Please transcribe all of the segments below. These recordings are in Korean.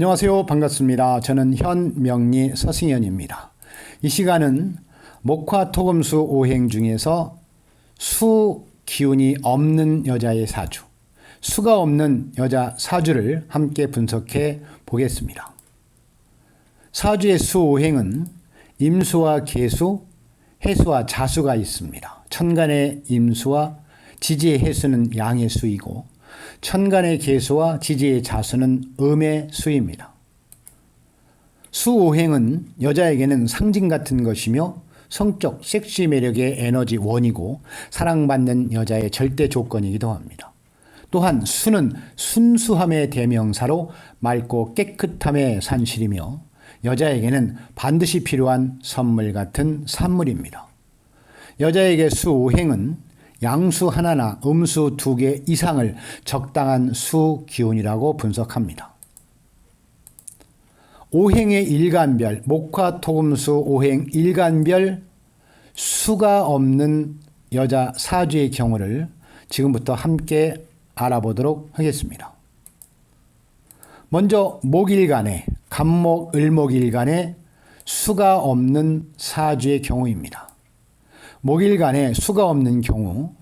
안녕하세요. 반갑습니다. 저는 현명리 서승현입니다. 이 시간은 목화토금수 오행 중에서 수 기운이 없는 여자의 사주, 수가 없는 여자 사주를 함께 분석해 보겠습니다. 사주의 수 오행은 임수와 계수, 해수와 자수가 있습니다. 천간의 임수와 지지의 해수는 양의 수이고 천간의 계수와 지지의 자수는 음의 수입니다. 수오행은 여자에게는 상징 같은 것이며 성적 섹시 매력의 에너지 원이고 사랑받는 여자의 절대 조건이기도 합니다. 또한 수는 순수함의 대명사로 맑고 깨끗함의 산실이며 여자에게는 반드시 필요한 선물 같은 산물입니다. 여자에게 수오행은 양수 하나나 음수 2개 이상을 적당한 수 기운이라고 분석합니다. 오행의 일간별, 목화토금수 오행 일간별 수가 없는 여자 사주의 경우를 지금부터 함께 알아보도록 하겠습니다. 먼저 목일간에, 간목, 을목일간에 수가 없는 사주의 경우입니다. 목일간에 수가 없는 경우,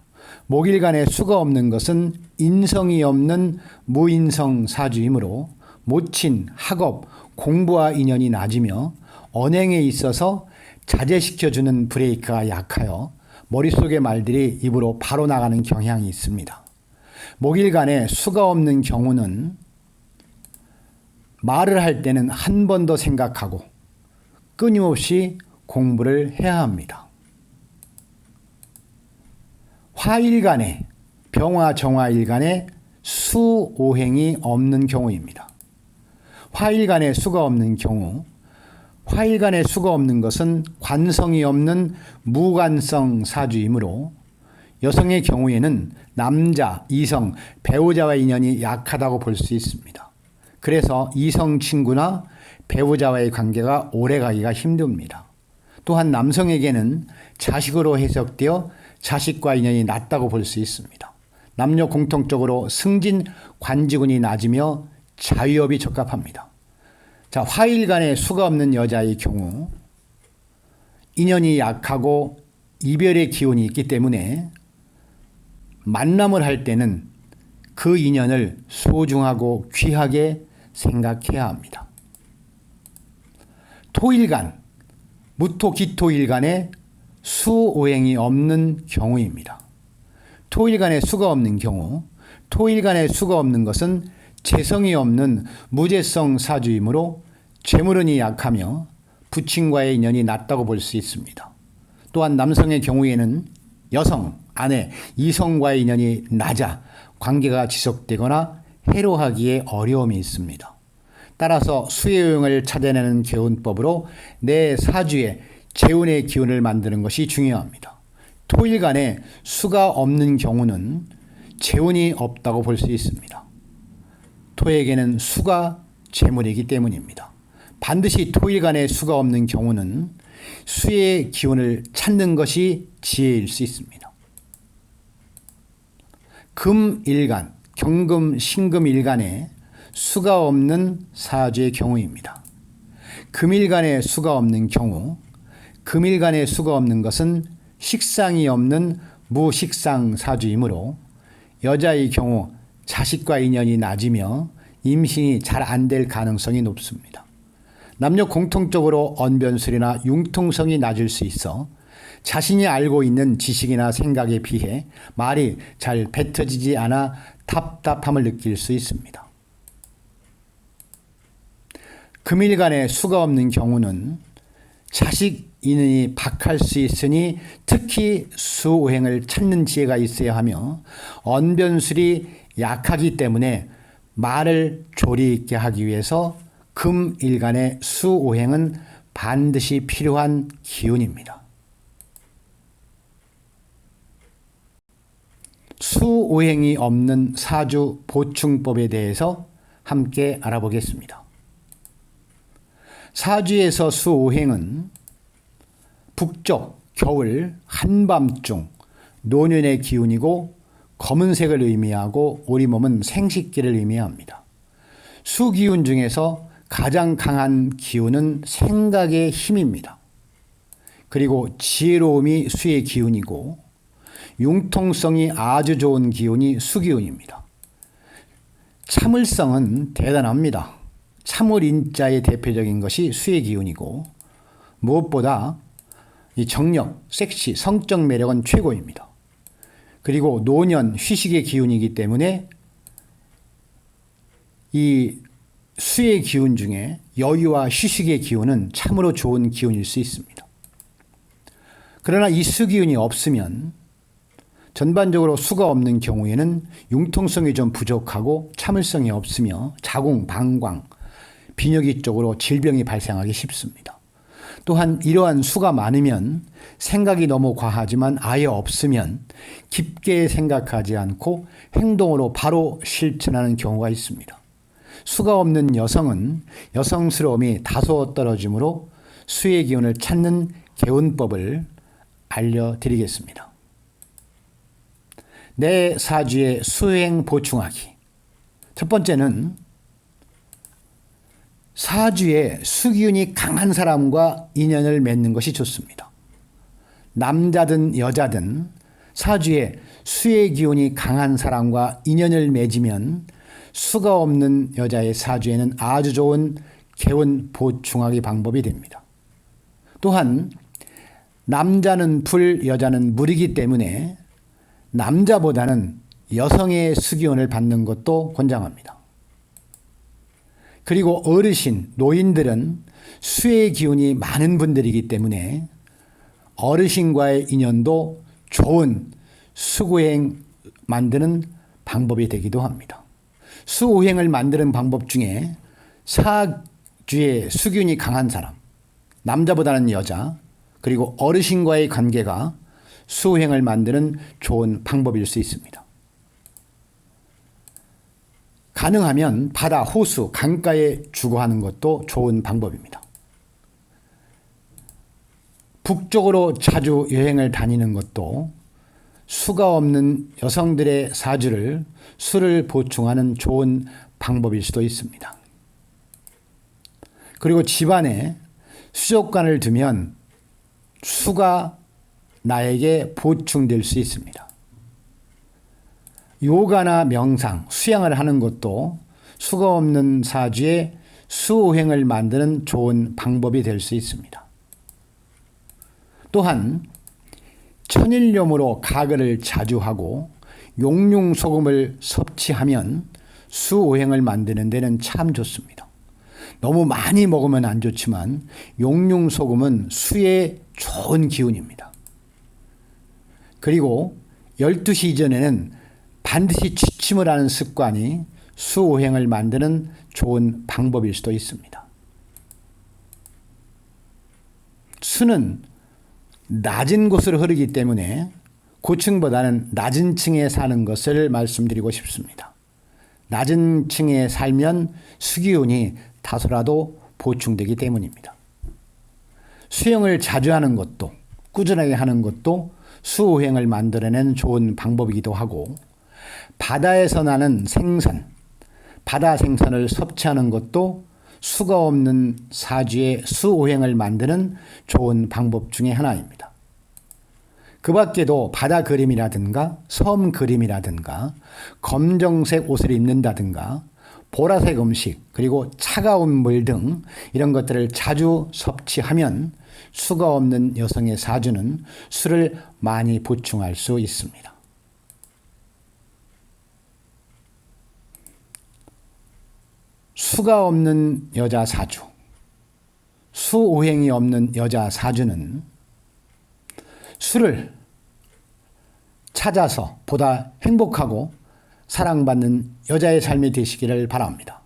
목일간에 수가 없는 것은 인성이 없는 무인성 사주이므로 모친, 학업, 공부와 인연이 낮으며 언행에 있어서 자제시켜주는 브레이크가 약하여 머릿속의 말들이 입으로 바로 나가는 경향이 있습니다. 목일간에 수가 없는 경우는 말을 할 때는 한 번 더 생각하고 끊임없이 공부를 해야 합니다. 화일간에, 병화정화일간에 수오행이 없는 경우입니다. 화일간에 수가 없는 경우, 화일간에 수가 없는 것은 관성이 없는 무관성 사주이므로 여성의 경우에는 남자, 이성, 배우자와 인연이 약하다고 볼 수 있습니다. 그래서 이성 친구나 배우자와의 관계가 오래가기가 힘듭니다. 또한 남성에게는 자식으로 해석되어 자식과 인연이 낮다고 볼 수 있습니다. 남녀 공통적으로 승진 관지군이 낮으며 자유업이 적합합니다. 자, 화일간에 수가 없는 여자의 경우 인연이 약하고 이별의 기운이 있기 때문에 만남을 할 때는 그 인연을 소중하고 귀하게 생각해야 합니다. 토일간, 무토기토일간에 수오행이 없는 경우입니다. 토일간에 수가 없는 경우, 토일간에 수가 없는 것은 재성이 없는 무재성 사주이므로 재물운이 약하며 부친과의 인연이 낮다고 볼 수 있습니다. 또한 남성의 경우에는 여성, 아내, 이성과의 인연이 낮아 관계가 지속되거나 해로하기에 어려움이 있습니다. 따라서 수의 오행을 찾아내는 개운법으로 내 사주에 재운의 기운을 만드는 것이 중요합니다. 토일간에 수가 없는 경우는 재운이 없다고 볼 수 있습니다. 토에게는 수가 재물이기 때문입니다. 반드시 토일간에 수가 없는 경우는 수의 기운을 찾는 것이 지혜일 수 있습니다. 금일간, 경금, 신금일간에 수가 없는 사주의 경우입니다. 금일간에 수가 없는 경우, 금일간에 수가 없는 것은 식상이 없는 무식상 사주이므로 여자의 경우 자식과 인연이 낮으며 임신이 잘 안 될 가능성이 높습니다. 남녀 공통적으로 언변술이나 융통성이 낮을 수 있어 자신이 알고 있는 지식이나 생각에 비해 말이 잘 뱉어지지 않아 답답함을 느낄 수 있습니다. 금일간에 수가 없는 경우는 자식 인연이 박할 수 있으니 특히 수오행을 찾는 지혜가 있어야 하며 언변술이 약하기 때문에 말을 조리 있게 하기 위해서 금일간의 수오행은 반드시 필요한 기운입니다. 수오행이 없는 사주 보충법에 대해서 함께 알아보겠습니다. 사주에서 수오행은 북쪽, 겨울, 한밤중, 노년의 기운이고 검은색을 의미하고 우리 몸은 생식기를 의미합니다. 수기운 중에서 가장 강한 기운은 생각의 힘입니다. 그리고 지혜로움이 수의 기운이고 융통성이 아주 좋은 기운이 수기운입니다. 참을성은 대단합니다. 참을 인자의 대표적인 것이 수의 기운이고 무엇보다 이 정력, 섹시, 성적 매력은 최고입니다. 그리고 노년, 휴식의 기운이기 때문에 이 수의 기운 중에 여유와 휴식의 기운은 참으로 좋은 기운일 수 있습니다. 그러나 이 수기운이 없으면 전반적으로 수가 없는 경우에는 융통성이 좀 부족하고 참을성이 없으며 자궁, 방광, 비뇨기 쪽으로 질병이 발생하기 쉽습니다. 또한 이러한 수가 많으면 생각이 너무 과하지만 아예 없으면 깊게 생각하지 않고 행동으로 바로 실천하는 경우가 있습니다. 수가 없는 여성은 여성스러움이 다소 떨어지므로 수의 기운을 찾는 개운법을 알려드리겠습니다. 내 사주의 수행 보충하기. 첫 번째는 사주에 수기운이 강한 사람과 인연을 맺는 것이 좋습니다. 남자든 여자든 사주에 수의 기운이 강한 사람과 인연을 맺으면 수가 없는 여자의 사주에는 아주 좋은 개운 보충하기 방법이 됩니다. 또한 남자는 불, 여자는 물이기 때문에 남자보다는 여성의 수기운을 받는 것도 권장합니다. 그리고 어르신, 노인들은 수의 기운이 많은 분들이기 때문에 어르신과의 인연도 좋은 수고행 만드는 방법이 되기도 합니다. 수오행을 만드는 방법 중에 사주에 수기운이 강한 사람, 남자보다는 여자, 그리고 어르신과의 관계가 수오행을 만드는 좋은 방법일 수 있습니다. 가능하면 바다, 호수, 강가에 주거하는 것도 좋은 방법입니다. 북쪽으로 자주 여행을 다니는 것도 수가 없는 여성들의 사주를 수를 보충하는 좋은 방법일 수도 있습니다. 그리고 집안에 수족관을 두면 수가 나에게 보충될 수 있습니다. 요가나 명상, 수양을 하는 것도 수가 없는 사주에 수오행을 만드는 좋은 방법이 될 수 있습니다. 또한 천일염으로 가글을 자주 하고 용융소금을 섭취하면 수오행을 만드는 데는 참 좋습니다. 너무 많이 먹으면 안 좋지만 용융소금은 수의 좋은 기운입니다. 그리고 12시 이전에는 반드시 취침을 하는 습관이 수오행을 만드는 좋은 방법일 수도 있습니다. 수는 낮은 곳으로 흐르기 때문에 고층보다는 낮은 층에 사는 것을 말씀드리고 싶습니다. 낮은 층에 살면 수기운이 다소라도 보충되기 때문입니다. 수영을 자주 하는 것도 꾸준하게 하는 것도 수오행을 만들어내는 좋은 방법이기도 하고 바다에서 나는 생선, 바다 생선을 섭취하는 것도 수가 없는 사주의 수오행을 만드는 좋은 방법 중에 하나입니다. 그 밖에도 바다 그림이라든가 섬 그림이라든가 검정색 옷을 입는다든가 보라색 음식 그리고 차가운 물 등 이런 것들을 자주 섭취하면 수가 없는 여성의 사주는 수를 많이 보충할 수 있습니다. 수가 없는 여자 사주, 수오행이 없는 여자 사주는 수를 찾아서 보다 행복하고 사랑받는 여자의 삶이 되시기를 바랍니다.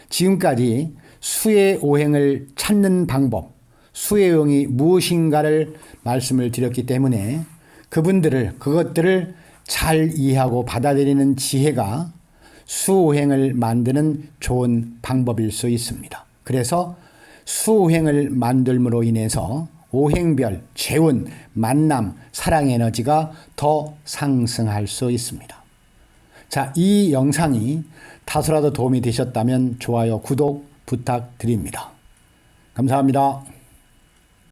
지금까지 수의 오행을 찾는 방법, 수의 오행이 무엇인가를 말씀을 드렸기 때문에 그것들을 잘 이해하고 받아들이는 지혜가 수오행을 만드는 좋은 방법일 수 있습니다. 그래서 수오행을 만들므로 인해서 오행별, 재운, 만남, 사랑 에너지가 더 상승할 수 있습니다. 자, 이 영상이 다소라도 도움이 되셨다면 좋아요, 구독 부탁드립니다. 감사합니다.